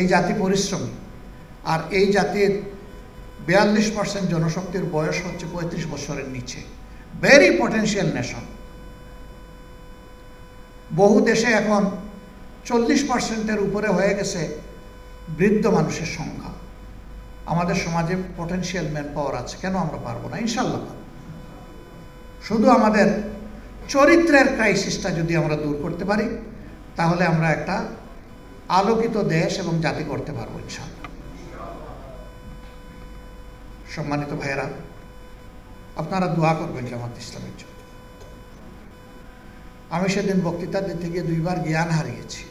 এই জাতি পরিশ্রমী, আর এই জাতির 42% জনশক্তির বয়স হচ্ছে 35 বছরের নিচে। Very potential nation. বহু দেশে এখন 40%-এর উপরে হয়ে গেছে বৃদ্ধ মানুষের সংখ্যা। আমাদের সমাজে পটেনশিয়াল ম্যান পাওয়ার আছে, কেন আমরা পারবো না? ইনশাল্লাহ পারব। শুধু আমাদের চরিত্রের ক্রাইসিসটা যদি আমরা দূর করতে পারি, তাহলে আমরা একটা আলোকিত দেশ এবং জাতি করতে পারবো ইনশাল্লাহ। সম্মানিত ভাইয়েরা, আপনারা দোয়া করবেন জামাত ইসলামের জন্য। আমি সেদিন বক্তৃতা দিতে গিয়ে 2বার জ্ঞান হারিয়েছি।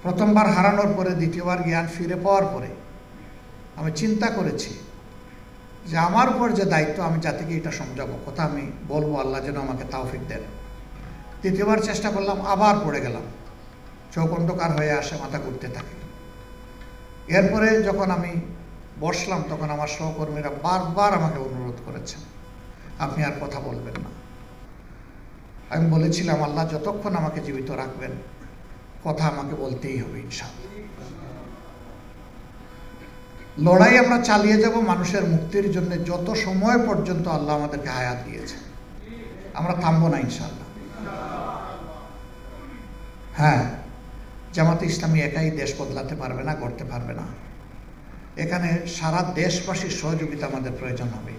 প্রথমবার হারানোর পরে দ্বিতীয়বার জ্ঞান ফিরে পাওয়ার পরে আমি চিন্তা করেছি যে আমার উপর যে দায়িত্ব, আমি জাতিকে এটা সমঝাবো, কথা আমি বলবো, আল্লাহ যেন আমাকে তাওফিক দেন। তৃতীয়বার চেষ্টা করলাম, আবার পড়ে গেলাম, চোখ অন্ধকার হয়ে আসে, মাথা ঘুরতে থাকে। এরপরে যখন আমি বসলাম, তখন আমার সহকর্মীরা বারবার আমাকে অনুরোধ করেছেন, আপনি আর কথা বলবেন না। আমি বলেছিলাম, আল্লাহ যতক্ষণ আমাকে জীবিত রাখবেন, কথা আমাকে বলতেই হবে ইনশাআল্লাহ। লড়াই আমরা চালিয়ে যাব মানুষের মুক্তির জন্য যত সময় পর্যন্ত আল্লাহ আমাদেরকে হায়াত দিয়েছে। আমরা থামবো না ইনশাআল্লাহ। হ্যাঁ, জামাতে ইসলামী একাই দেশ বদলাতে পারবে না, করতে পারবে না। এখানে সারা দেশবাসীর সহযোগিতা আমাদের প্রয়োজন হবে।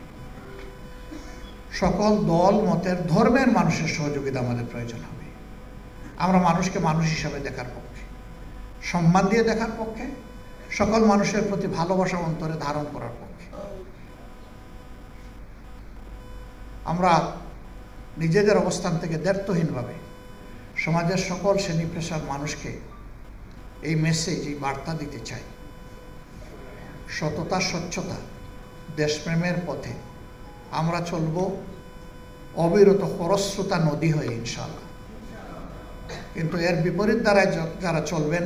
সকল দল মতের ধর্মের মানুষের সহযোগিতা আমাদের প্রয়োজন হবে। আমরা মানুষকে মানুষ হিসাবে দেখার পক্ষে, সম্মান দিয়ে দেখার পক্ষে, সকল মানুষের প্রতি ভালোবাসা অন্তরে ধারণ করার পক্ষে। আমরা নিজেদের অবস্থান থেকে দ্ব্যর্থহীনভাবে সমাজের সকল শ্রেণী পেশার মানুষকে এই মেসেজ, এই বার্তা দিতে চাই, সততা, স্বচ্ছতা, দেশপ্রেমের পথে আমরা চলব অবিরত খরস্রোতা নদী হয়ে ইনশাআল্লাহ। কিন্তু এর বিপরীত দ্বারায় যারা চলবেন,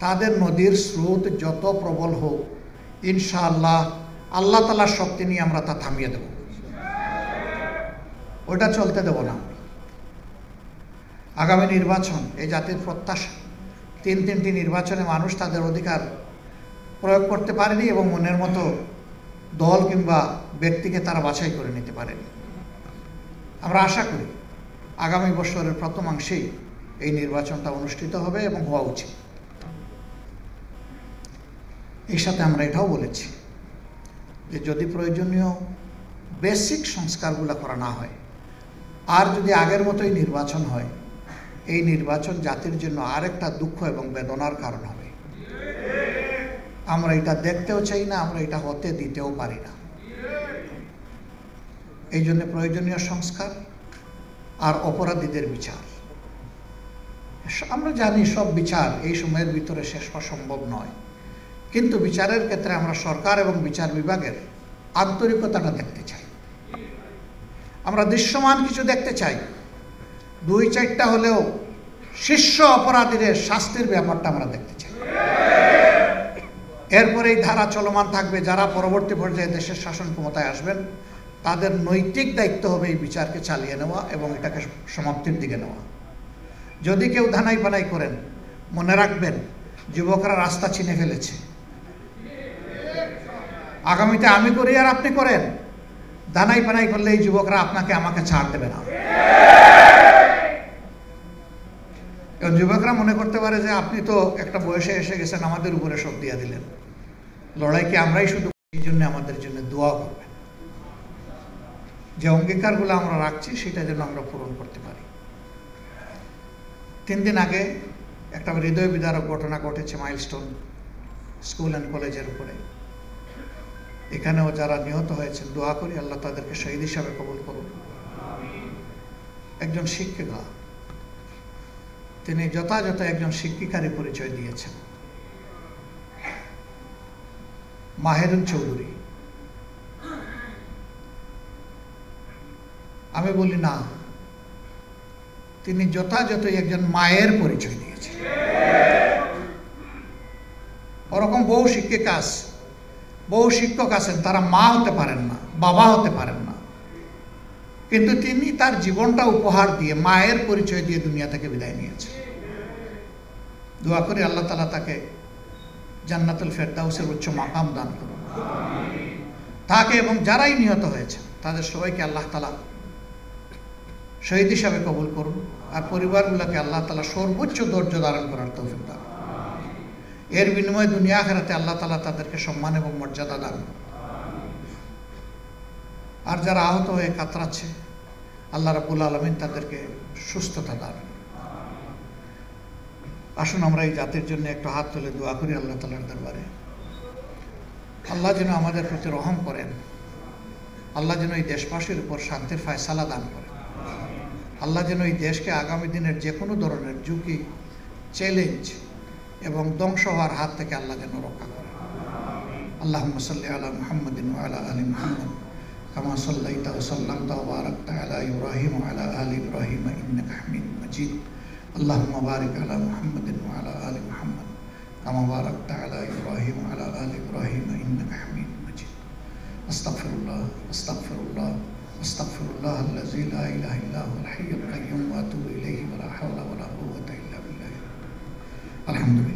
তাদের নদীর স্রোত যত প্রবল হোক, ইনশাআল্লাহ আল্লাহ তাআলার শক্তি নিয়ে আমরা তা থামিয়ে দেব, ওটা চলতে দেব না। আগামী নির্বাচন এই জাতির প্রত্যাশা। 3টি নির্বাচনে মানুষ তাদের অধিকার প্রয়োগ করতে পারেনি এবং মনের মতো দল কিংবা ব্যক্তিকে তারা বাছাই করে নিতে পারেনি। আমরা আশা করি আগামী বছরের প্রথমাংশেই এই নির্বাচনটা অনুষ্ঠিত হবে এবং হওয়া উচিত। এই সাথে আমরা এটাও বলেছি যে যদি প্রয়োজনীয় বেসিক সংস্কারগুলো করা না হয়, আর যদি আগের মতোই নির্বাচন হয়, এই নির্বাচন জাতির জন্য আরেকটা দুঃখ এবং বেদনার কারণ হবে। আমরা এটা দেখতেও চাই না, আমরা এটা হতে দিতেও পারি না। এই জন্য প্রয়োজনীয় সংস্কার আর অপরাধীদের বিচার। আমরা জানি সব বিচার এই সময়ের ভিতরে শেষ হওয়া সম্ভব নয়, কিন্তু বিচারের ক্ষেত্রে আমরা সরকার এবং বিচার বিভাগের আন্তরিকতাটা দেখতে চাই। আমরা দৃশ্যমান কিছু দেখতে চাই। 2-4টা হলেও শীর্ষ অপরাধীদের শাস্তির ব্যাপারটা আমরা দেখতে চাই। এরপরে এই ধারা চলমান থাকবে। যারা পরবর্তী পর্যায়ে দেশের শাসন ক্ষমতায় আসবেন, তাদের নৈতিক দায়িত্ব হবে এই বিচারকে চালিয়ে নেওয়া এবং এটাকে সমাপ্তির দিকে নেওয়া। যদি কেউ ধানাই পানাই করেন, মনে রাখবেন যুবকরা রাস্তা চিনে ফেলেছে। আগামীতে আমি করি আর আপনি করেন, ধানাই পানাই করলে এই যুবকরা আপনাকে আমাকে ছাড় দেবে না। এবং যুবকরা মনে করতে পারে যে আপনি তো একটা বয়সে এসে গেছেন, আমাদের উপরে সব দিয়ে দিলেন। লড়াইকে আমরাই শুধু, এই জন্য আমাদের জন্য দোয়া করবেন, যে অঙ্গীকারগুলো আমরা রাখছি সেটা যেন আমরা পূরণ করতে পারি। 3 দিন আগে একটা হৃদয় বিদারক ঘটনা ঘটেছে মাইলস্টোন স্কুল অ্যান্ড কলেজের উপরে। এখানেও যারা নিহত হয়েছেন, দোয়া করি আল্লাহ তাদেরকে শহীদ হিসাবে কবুল করুন। একজন শিক্ষিকা, তিনি যথাযথ একজন শিক্ষিকারই পরিচয় দিয়েছেন, মাহেরুন চৌধুরী। আমি বলি না, তিনি যথাযথই একজন মায়ের পরিচয় দিয়েছেন। ওরকম বহু শিক্ষিকা আছে, বহু শিক্ষক আছেন, তারা মা হতে পারেন না, বাবা হতে পারেন না, কিন্তু তিনি তার জীবনটা উপহার দিয়ে মায়ের পরিচয় দিয়ে দুনিয়া থেকে বিদায় নিয়েছেন। দোয়া করি আল্লাহ তাআলা তাকে জান্নাতুল ফেরদাউসের উচ্চ মাকাম দান করুন। তাকে এবং যারাই নিহত হয়েছে তাদের সবাইকে আল্লাহ তাআলা শহীদ হিসাবে কবুল করুন, আর পরিবারগুলোকে আল্লাহ তাআলা সর্বোচ্চ ধৈর্য ধারণ করার তৌফিক দান। এর বিনিময়ে দুনিয়া আখিরাতে আল্লাহ তাআলা তাদেরকে সম্মান এবং মর্যাদা দান করুন। আর যারা আহত হয়ে কাতরাচ্ছে আল্লাহ রাব্বুল আলামিন তাদেরকে সুস্থতা দান করুন। আসুন আমরা এই জাতির জন্য একটু হাত তুলে দোয়া করি আল্লাহ তাআলার দরবারে। আল্লাহ যেন আমাদের প্রতি রহম করেন, আল্লাহ যেন এই দেশবাসীর উপর শান্তির ফয়সালা দান করেন, আল্লাহ যেন এই দেশকে আগামী দিনের যে কোনো ধরনের ঝুঁকি, চ্যালেঞ্জ এবং ধ্বংস হওয়ার হাত থেকে আল্লাহ যেন রক্ষা করেন। আল্লাহুম্মা সাল্লি আলা মুহাম্মাদিন ওয়া আলা আলি মুহাম্মাদ কামা সাল্লাইতা ওয়া সাল্লামতা ওয়া বারাকতা আলা ইব্রাহিম ওয়া আলা আলি ইব্রাহিম ইন্নাকা হামিদুম মাজিদ। আল্লাহুম্মা বারিক আলা মুহাম্মাদিন ওয়া আলা আলি মুহাম্মাদ কামা বারাকতা আলা ইব্রাহিম ওয়া আলা আলি ইব্রাহিম ইন্নাকা হামিদুম মাজিদ। আস্তাগফিরুল্লাহ আস্তাগফিরুল্লাহ আস্তাগফিরুল্লাহ আল্লাযী লা ইলাহা ইল্লা হুয়াল হাইয়ুল কাইয়্যুম ওয়া আতুবু ইলাইহি ওয়া লা হাওলা ওয়া লা কুওয়াতা ইল্লা বিল্লাহ। আলহামদুলিল্লাহ।